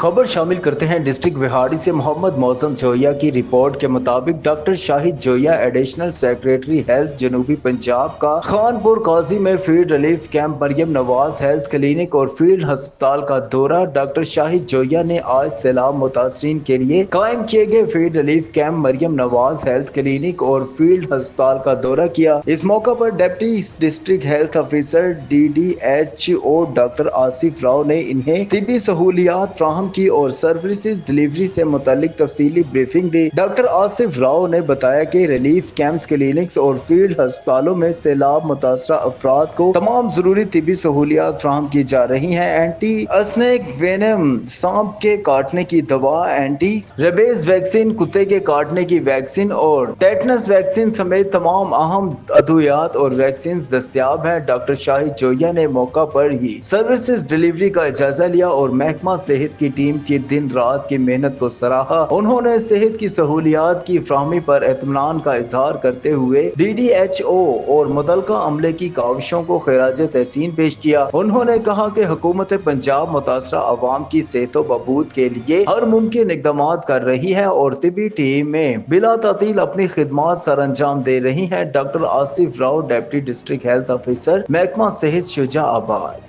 खबर शामिल करते हैं डिस्ट्रिक्ट विहाड़ी से। मोहम्मद मौसम जोया की रिपोर्ट के मुताबिक doctor Shahid Joya additional secretary health जनूबी पंजाब का खानपुर काजी में field relief camp Maryam Nawaz health clinic और फील्ड अस्पताल का दौरा। डॉक्टर शाहिद जोया ने आज सैलाब मुतासरीन के लिए कायम किए गए field relief camp Maryam Nawaz health clinic और फील्ड अस्पताल का दौरा किया। इस मौका पर deputy district health officer DDHO doctor Asif Rao ने इन्हें तिब्बी सहूलियात फ्राहम की और सर्विसेज डिलीवरी से मुतालिक तफसीली ब्रीफिंग दी। डॉक्टर आसिफ राव ने बताया कि रिलीफ कैंप्स, क्लिनिक्स और फील्ड अस्पतालों में सैलाब मुतासरा अफराद को तमाम जरूरी तिब्बी सहूलियात फ्राहम की जा रही हैं। एंटी स्नेक वेनम, सांप के काटने की दवा, एंटी रेबीज वैक्सीन, कुत्ते के काटने की वैक्सीन और टेटनस वैक्सीन समेत तमाम अहम अद्वियात और वैक्सीन दस्तयाब हैं। डॉक्टर शाहिद जोया ने मौका पर ही सर्विसेज डिलीवरी का जायजा लिया और महकमा सेहत की टीम की दिन रात की मेहनत को सराहा। उन्होंने सेहत की सहूलियात की फ्राहमी पर इत्मीनान का इजहार करते हुए DDHO और मुतलका अमले की काविशों को खिराज तहसीन पेश किया। उन्होंने कहा कि हुकूमत पंजाब मुतासरा अवाम की सेहत व बहबूद के लिए हर मुमकिन इक़दामात कर रही है और तिबी टीमें बिला तातील अपनी खिदमात सर अंजाम दे रही है। Doctor Asif Rao, deputy district health officer, महकमा सेहत, शुजाआबाद।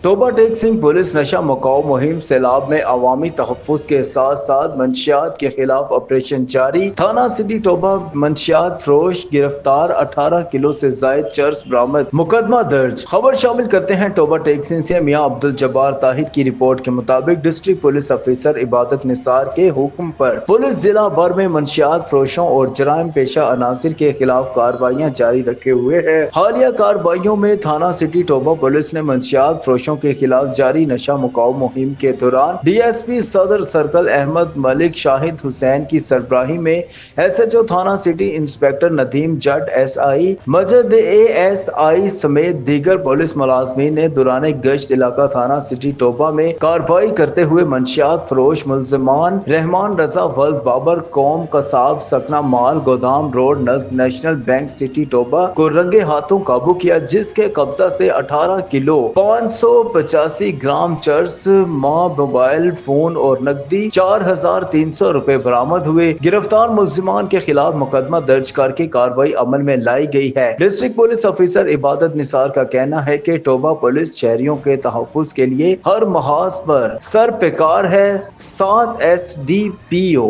तोबा टेक सिंह पुलिस नशा मकाऊ मुहिम। सैलाब में अवामी तहफ़्फ़ुज़ के साथ साथ मंशियात के खिलाफ ऑपरेशन जारी। थाना सिटी टोबा मंशियात फरोश गिरफ्तार, 18 किलो से जायद चर्स बरामद, मुकदमा दर्ज। खबर शामिल करते हैं टोबा टेक सिंह से। मियां अब्दुल जब्बार ताहिर की रिपोर्ट के मुताबिक डिस्ट्रिक्ट पुलिस ऑफिसर इबादत निसार के हुक्म पर पुलिस जिला भर में मंशियात फरोशों और जराइम पेशा अनासिर के खिलाफ कार्रवाइयाँ जारी रखे हुए है। हालिया कार्रवाइयों में थाना सिटी टोबा पुलिस ने मंशियात फरोशों के खिलाफ जारी नशा मुकाऊ मुहिम के दौरान DSP सदर सर्कल अहमद मलिक शाहिद हुसैन की सरबराही में SHO थाना सिटी इंस्पेक्टर नदीम जट, SI मजद ASI समेत दीगर पुलिस मुलाजमीन ने दौरान गश्त इलाका थाना सिटी टोबा में कार्रवाई करते हुए मंशियात फरोश मुल्जिमान रहमान रजा वल्द बाबर कौम कसाब सकना माल गोदाम रोड नज़द नेशनल बैंक सिटी टोबा को रंगे हाथों काबू किया, जिसके कब्जा से 18 किलो 585 ग्राम चर्स, मोबाइल फोन और नकदी 4300 रुपए बरामद हुए। गिरफ्तार मुल्जिमान के खिलाफ मुकदमा दर्ज करके कार्रवाई अमल में लाई गई है। डिस्ट्रिक्ट पुलिस ऑफिसर इबादत निसार का कहना है कि टोबा पुलिस शहरियों के तहफ़्फ़ुज़ के लिए हर महाज पर सर पेकार है। 7 SDPO।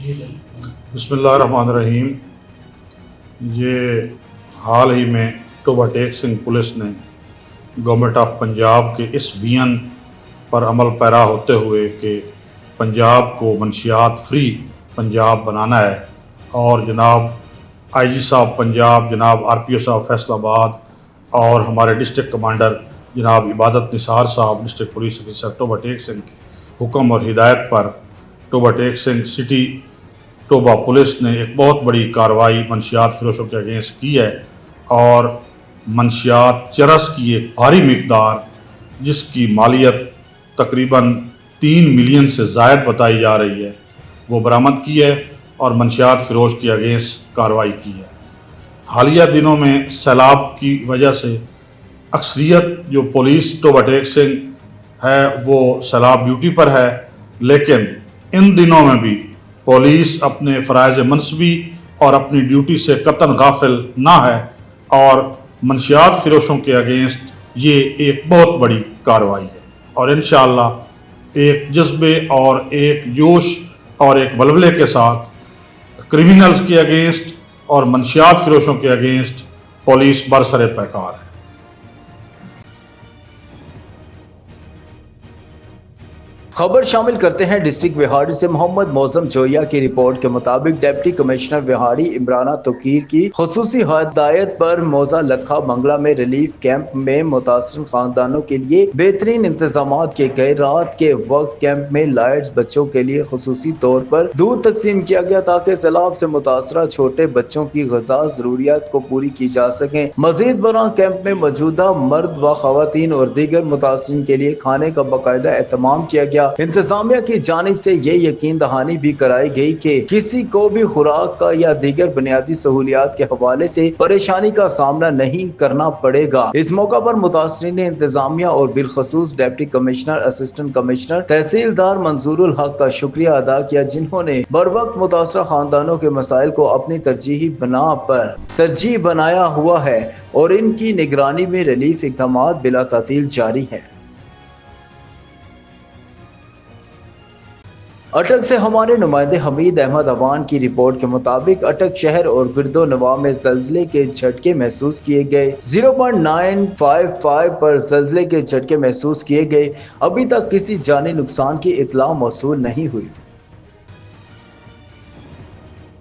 बिस्मिल्लाहिर्रहमानिर्रहीम। ये हाल ही में टोबा टेक सिंह पुलिस ने गवर्नमेंट ऑफ पंजाब के इस विजन पर अमल पैरा होते हुए कि पंजाब को मंशियात फ्री पंजाब बनाना है, और जनाब IG साहब पंजाब, जनाब RPO साहब फैसलाबाद और हमारे डिस्ट्रिक्ट कमांडर जनाब Ibadat Nisar Sahab, district police officer Toba Tek Singh के हुक्म और हिदायत पर टोबा टेक सिंह सिटी टोबा पुलिस ने एक बहुत बड़ी कार्रवाई मंशियात फरोशों के अगेंस्ट की है, और मंशियात चरस की एक भारी मिकदार जिसकी मालियत तकरीबन 3 मिलियन से ज़ायद बताई जा रही है, वो बरामद की है और मंशियात फरोश के अगेंस्ट कार्रवाई की है। हालिया दिनों में सैलाब की वजह से अक्सरियत जो पुलिस टोबा टेक सिंह है वो सैलाब ड्यूटी पर है, लेकिन इन दिनों में भी पुलिस अपने फ़राइज़ मनसबी और अपनी ड्यूटी से कतन गाफिल ना है, और मंशियात फरोशों के अगेंस्ट ये एक बहुत बड़ी कार्रवाई है। और इंशाअल्लाह एक जज्बे और एक जोश और एक वलवले के साथ क्रिमिनल्स के अगेंस्ट और मंशियात फरोशों के अगेंस्ट पुलिस बरसरे पैकार है। खबर शामिल करते हैं डिस्ट्रिक्ट विहाड़ी से। मोहम्मद मौसम जोया की रिपोर्ट के मुताबिक डिप्टी कमिश्नर विहाड़ी इमराना तोकीर की खुसूसी हिदायत पर मौजा लखा बंगला में रिलीफ कैंप में मुतासर खानदानों के लिए बेहतरीन इंतजाम किए गए। रात के वक्त कैंप में लाइट्स, बच्चों के लिए खुसूसी तौर पर दूध तकसीम किया गया ताकि सैलाब से मुतासरा छोटे बच्चों की ग़िज़ा ज़रूरियात को पूरी की जा सके। मजीद बरा कैंप में मौजूदा मर्द व ख़वातीन और दीगर मुतासरीन के लिए खाने का बाकायदा एहतमाम किया गया। गया। इंतजामिया की जानिब से ये यकीन दहानी भी कराई गई कि किसी को भी खुराक का या दीगर बुनियादी सहूलियात के हवाले से परेशानी का सामना नहीं करना पड़ेगा। इस मौका पर मुतासरीन ने इंतजामिया और बिलखसूस डिप्टी कमिश्नर, असिस्टेंट कमिश्नर, तहसीलदार मंजूरुल हक का शुक्रिया अदा किया, जिन्होंने बर वक्त मुतासरा खानदानों के मसाइल को अपनी तरजीह बनाया हुआ है और इनकी निगरानी में रिलीफ इक़दामात बिला तातील जारी है। अटक से हमारे नुमाइंदे हमीद अहमद अवान की रिपोर्ट के मुताबिक अटक शहर और गिरदो नवाह में ज़ल्ज़ले के झटके महसूस किए गए। 0.955 पर ज़ल्ज़ले के झटके महसूस किए गए। अभी तक किसी जानी नुकसान की इत्तला मौसूल नहीं हुई।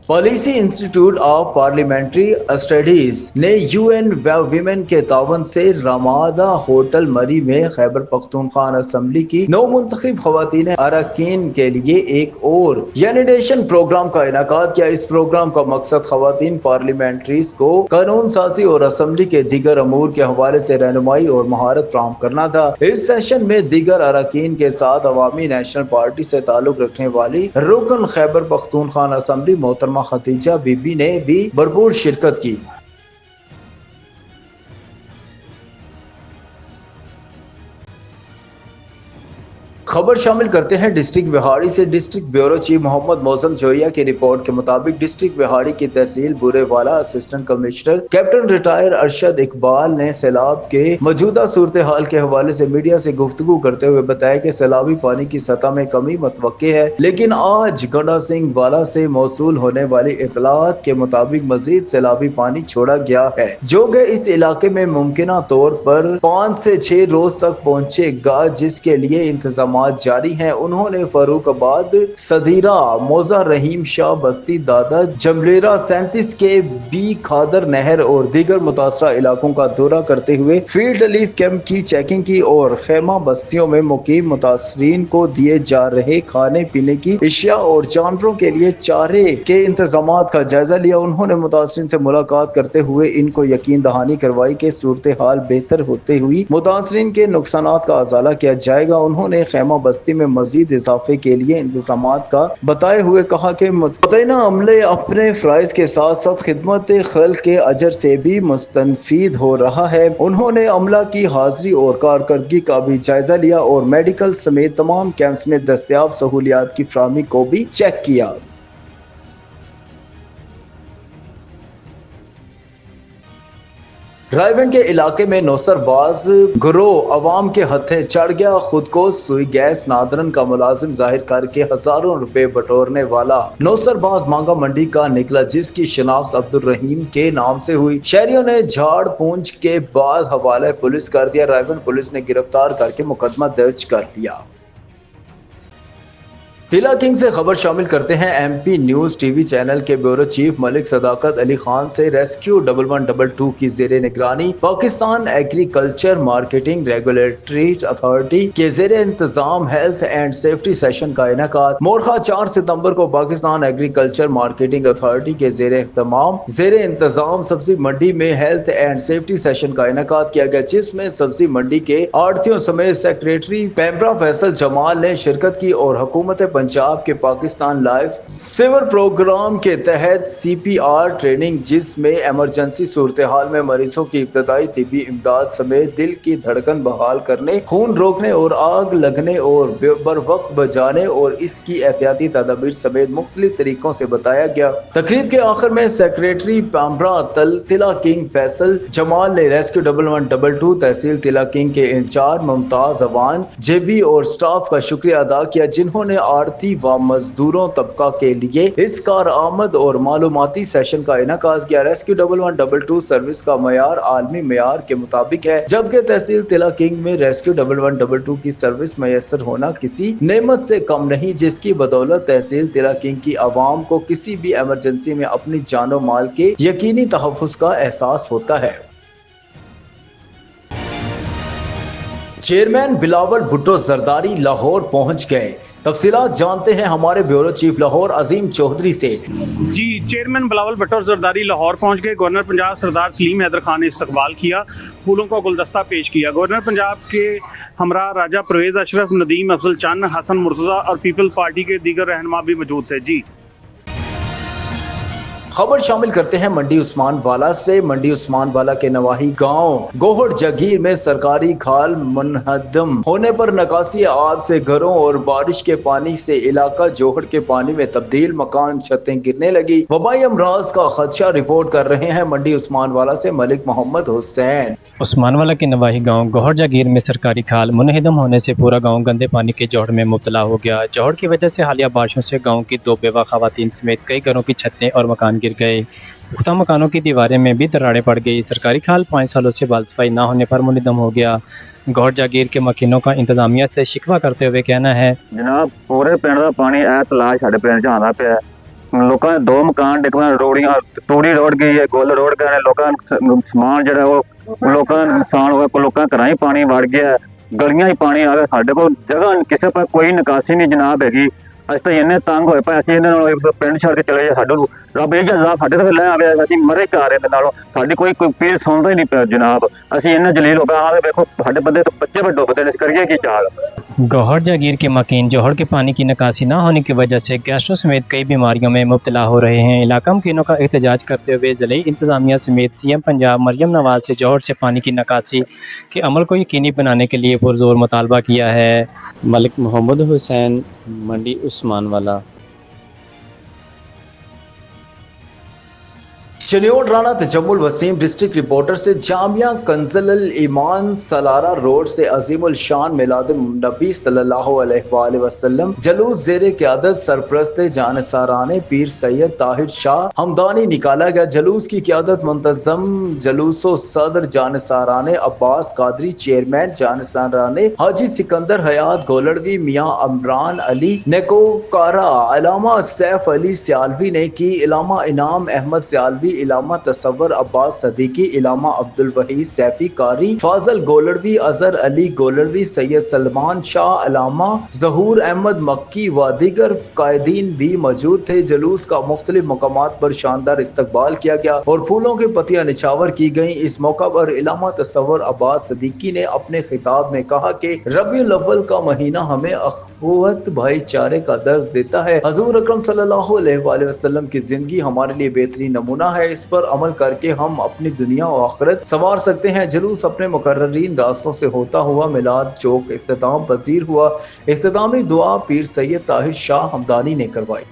Policy institute of parliamentary studies ने यूएन वीमेन के तावन से रामादा होटल मरी में खैबर पख्तूनख्वा असम्बली की नौ मुंतखब खवातीन अरकान के लिए एक और सैनिटेशन प्रोग्राम का इनेकाद किया। इस प्रोग्राम का मकसद खवातीन पार्लियामेंट्रीज को कानून साजी और असम्बली के दीगर अमूर के हवाले से रहनुमाई और महारत फराहम करना था। इस सेशन में दीगर अरकान के साथ अवामी नेशनल पार्टी से ताल्लुक रखने वाली रुकन खैबर पख्तूनख्वा असम्बली मोहतरमा खतीजा बीबी ने भी भरपूर शिरकत की। खबर शामिल करते हैं डिस्ट्रिक्ट बिहाड़ी से। डिस्ट्रिक्ट ब्यूरो चीफ मोहम्मद मौसम जोया की रिपोर्ट के मुताबिक डिस्ट्रिक्ट बिहाड़ी की तहसील Burewala assistant commissioner captain retire Arshad Iqbal ने सैलाब के मौजूदा सूरत हाल के हवाले से मीडिया से गुफ्तगू करते हुए बताया कि सैलाबी पानी की सतह में कमी मतवक्के है, लेकिन आज गंडा सिंह वाला से मौसूल होने वाली इतलात के मुताबिक मजीद सैलाबी पानी छोड़ा गया है, जो कि इस इलाके में मुमकिन तौर पर 5 से 6 रोज तक पहुंचेगा, जिसके लिए इंतजाम जारी हैं। उन्होंने फरूखाबाद, सदीरा, मौजा रहीम शाह बस्ती, दादा जमलेरा 37 के बी खादर नहर और दीगर मुतासरा इलाकों का दौरा करते हुए फील्ड रिलीफ कैंप की चेकिंग की और खेमा बस्तियों में मुकीम मुतासरीन को दिए जा रहे खाने पीने की अशिया और जानवरों के लिए चारे के इंतजाम का जायजा लिया। उन्होंने मुतासरीन से मुलाकात करते हुए इनको यकीन दहानी करवाई कि सूरत हाल बेहतर होते हुई मुतासरीन के नुकसानात का अजाला किया जाएगा। उन्होंने खेमा बस्ती में मजीद इजाफे के लिए इंतजामात का बताए हुए कहा कि मुतैना अमले अपने फराइज के साथ साथ खिदमत खल्क के अजर से भी मुस्तनफीद हो रहा है। उन्होंने अमला की हाजिरी और कारकर्दगी का भी जायजा लिया और मेडिकल समेत तमाम कैंप्स में दस्तयाब सहूलियात की फराहमी को भी चेक किया। रायवन के इलाके में नौसरबाज गिरोह अवाम के हथे चढ़ गया। खुद को सुई गैस नादरन का मुलाजिम जाहिर करके हजारों रुपए बटोरने वाला नौसरबाज मांगा मंडी का निकला, जिसकी शिनाख्त अब्दुल रहीम के नाम से हुई। शहरियों ने झाड़ पूंछ के बाद हवाले पुलिस कर दिया। रायवन पुलिस ने गिरफ्तार करके मुकदमा दर्ज कर लिया। तिला किंग से खबर शामिल करते हैं। एमपी न्यूज टीवी चैनल के ब्यूरो चीफ मलिक सदाकत अली खान से रेस्क्यू 1122 की जेर निगरानी Pakistan agriculture marketing regulatory authority के जेर इंतजाम हेल्थ एंड सेफ्टी सेशन का इनेकाद। मोरखा 4 सितंबर को पाकिस्तान एग्रीकल्चर मार्केटिंग अथॉरिटी के जेर इंतजाम सब्जी मंडी में हेल्थ एंड सेफ्टी सेशन का इनेकाद किया गया, जिसमें सब्जी मंडी के आड़तियों समेत सेक्रेटरी पैम्ब्रा फैसल जमाल ने शिरकत की और हुकूमत पंजाब के पाकिस्तान लाइफ सेवर प्रोग्राम के तहत CPR ट्रेनिंग, जिसमें इमरजेंसी सूरत हाल में मरीजों की इब्तदाई तिब्बी इमदाद समेत दिल की धड़कन बहाल करने, खून रोकने और आग लगने और बर वक्त बचाने और इसकी एहतियाती तदाबीर समेत मुख्तलिफ तरीकों से बताया गया। तकरीब के आखिर में सेक्रेटरी पैम्ब्रा तिला किंग फैसल जमाल ने रेस्क्यू 1122 तहसील तिला किंग के इंचार्ज मुमताज अवान JB और स्टाफ का शुक्रिया अदा किया, जिन्होंने व मजदूरों तबका के लिए इस कारआमद और मालूमाती सेशन का इनेकाद किया। रेस्क्यू 1122 सर्विस का मयार आलमी मयार के मुताबिक है, जबकि तहसील तिला किंग में रेस्क्यू 1122 की सर्विस मैसर होना किसी नेमत से कम नहीं, जिसकी बदौलत तहसील तिला किंग की आवाम को किसी भी इमरजेंसी में अपनी जानो माल के यकीनी तहफ़्फ़ुज़ का एहसास होता है। चेयरमैन बिलावल भुट्टो जरदारी लाहौर पहुंच गए। तफसीलात जानते हैं हमारे ब्यूरो चीफ लाहौर अजीम चौधरी से। जी, चेयरमैन बिलावल भुट्टो जरदारी लाहौर पहुंच गए। गवर्नर पंजाब सरदार सलीम हैदर खान ने इस्तकबाल किया, फूलों का गुलदस्ता पेश किया। गवर्नर पंजाब के हमरा राजा परवेज अशरफ, नदीम अफजल चंद, हसन मुर्तज़ा और पीपल पार्टी के दीगर रहनुमा भी मौजूद थे। जी खबर शामिल करते हैं मंडी उस्मान वाला से। मंडी उस्मान वाला के नवाही गांव गोहड़ जगीर में सरकारी खाल मुनहदम होने पर नकासी आग से घरों और बारिश के पानी से इलाका जोहड़ के पानी में तब्दील, मकान छतें गिरने लगी, वबाई अमराज का खदशा। रिपोर्ट कर रहे हैं मंडी उस्मान वाला से मलिक मोहम्मद हुसैन। उस्मानवाला के नवाही गांव गोहड़ जागीर में सरकारी खाल मुनहदम होने से पूरा गांव गंदे पानी के जोहड़ में मुब्तला हो गया। जोहड़ की वजह से हालिया बारिशों से गांव की 2 बेवा खवातीन समेत कई घरों की छतें और मकान गिर गए। पुख्ता मकानों की दीवारें में भी दरारें पड़ गई। सरकारी खाल 5 सालों से बाल सफाई न होने पर मुनहदम हो गया। गोहड़ जागीर के मकीनों का इंतजामिया से शिकवा करते हुए कहना है, जनाब पूरे पिंड का पानी ए तलाश साडे पिंड च आंदा पिया। लोकां दे 2 मकान डिग पए, रोड़ियां तूड़ी रोड गई है, गुल रोड गए, लोकां दा समान जेहड़ा वो लोकां दा नुकसान हो गया, लोकां घरां ही पानी वड़ गया, गलियां ही पानी आ गया। साडे कोल जगह किसी पर कोई निकासी नहीं जनाब हैगी। अस तो इन्ने तंग होए पे, असीं इन्हां नालों पिंड छड्ड के चले जा, साडू रब इह जज़ा साडे ते लै आवे, असीं मरे घा रहे नालों, साडी कोई पीड़ सुनदा ही नहीं पिया जनाब। असीं इन्ने जलील हो गए, आ देखो साडे बंदे तो बच्चे भी डुबदे ने, करिए की चाल। गोहड़ जागीर के मकीन जोहड़ के पानी की निकासी न होने की वजह से गैस्ट्रो समेत कई बीमारियों में मुब्तला हो रहे हैं। इलाका मकीनों का एहतजाज करते हुए ज़िले इंतजामिया समेत सीएम पंजाब मरियम नवाज से जोहड़ से पानी की निकासी के अमल को यकीनी बनाने के लिए पुरजोर मुतालबा किया है। मलिक मोहम्मद हुसैन, मंडी उस्मान वाला। चनियोड़ राना तजम्मुल वसीम डिस्ट्रिक्ट रिपोर्टर से जामिया कंज़ल ईमान सलारा रोड से अजीमुल शान मिलादुल नबी सल्लल्लाहु अलैहि वसल्लम जलूस ज़ेरे क़यादत सरप्रस्त जानसाराने पीर सैयद ताहिर शाह हमदानी निकाला गया। जलूस की क़यादत मुंतज़म जलूसो सदर जानसाराने अब्बास कादरी, चेयरमैन जानसाराने हाजी सिकंदर हयात गोलड़वी, मियाँ अमरान अली नेकोकारा, इलामा सैफ अली सियालवी ने की, इलामा इनाम अहमद सियालवी, इलामा तसव्वुर अब्बास सदीकी, इलामा अब्दुल वहीद सैफी कारी, फाजल गोलड़वी, अजहर अली गोलड़वी, सैयद सलमान शाह, इलामा जहूर अहमद मक्की व दीगर कायदीन भी मौजूद थे। जलूस का मुख्तलिफ मकामात पर शानदार इस्तकबाल किया गया और फूलों की पत्तियां निछावर की गई। इस मौका पर इलामा तसव्वुर अब्बास सदीकी ने अपने खिताब में कहा कि रबीउल अव्वल का महीना हमें अखुवत भाईचारे का दर्ज देता है। हजूर अकरम सल्लल्लाहु अलैहि वसल्लम की जिंदगी हमारे लिए बेहतरीन नमूना है। इस पर अमल करके हम अपनी दुनिया और आखिरत संवार सकते हैं। जुलूस अपने मुकर्ररीन रास्तों से होता हुआ मिलाद चौक इख्तिताम पजीर हुआ। इख्तितामी दुआ पीर सैयद ताहिर शाह हमदानी ने करवाई।